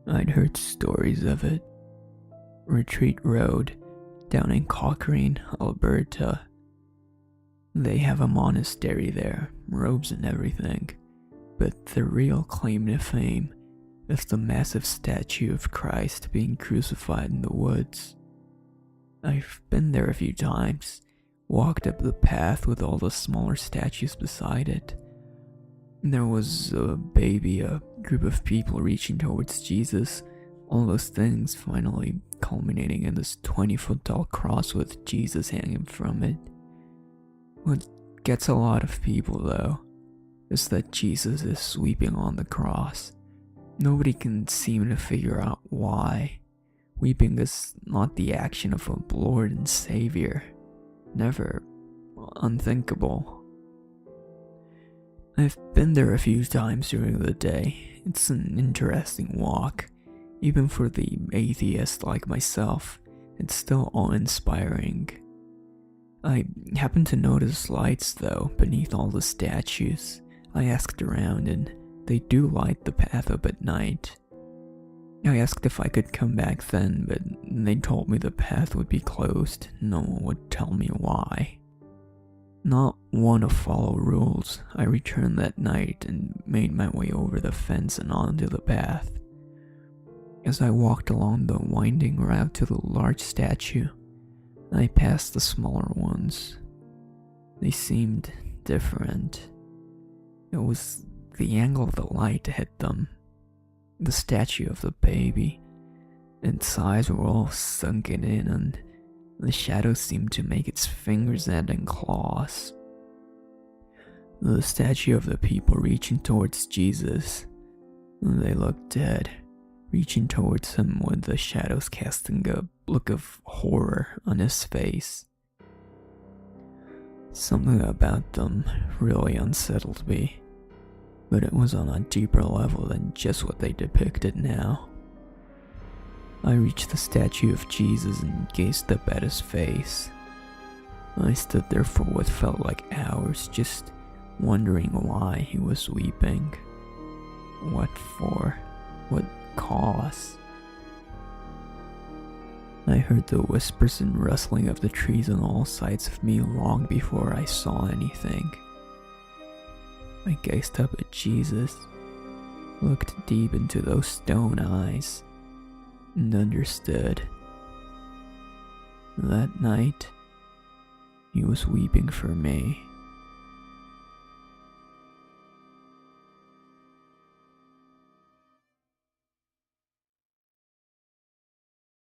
I'd heard stories of it. Retreat Road, down in Cochrane, Alberta. They have a monastery there, robes and everything, but the real claim to fame is the massive statue of Christ being crucified in the woods. I've been there a few times, walked up the path with all the smaller statues beside it. There was a baby, a group of people reaching towards Jesus, all those things finally culminating in this 20-foot tall cross with Jesus hanging from it. What gets a lot of people, though, is that Jesus is sweeping on the cross. Nobody can seem to figure out why. Weeping is not the action of a Lord and Savior. Never. Unthinkable. I've been there a few times during the day. It's an interesting walk. Even for the atheist like myself, it's still awe-inspiring. I happened to notice lights, though, beneath all the statues. I asked around, and they do light the path up at night. I asked if I could come back then, but they told me the path would be closed. No one would tell me why. Not one to follow rules, I returned that night and made my way over the fence and onto the path. As I walked along the winding route to the large statue, I passed the smaller ones. They seemed different. It was the angle of the light hit them. The statue of the baby. Its eyes were all sunken in, and the shadow seemed to make its fingers end in claws. The statue of the people reaching towards Jesus. They looked dead, reaching towards him with the shadows casting a look of horror on his face. Something about them really unsettled me, but it was on a deeper level than just what they depicted now. I reached the statue of Jesus and gazed up at his face. I stood there for what felt like hours, just wondering why he was weeping. What for? What cause? I heard the whispers and rustling of the trees on all sides of me long before I saw anything. I gazed up at Jesus, looked deep into those stone eyes, and understood. That night, he was weeping for me.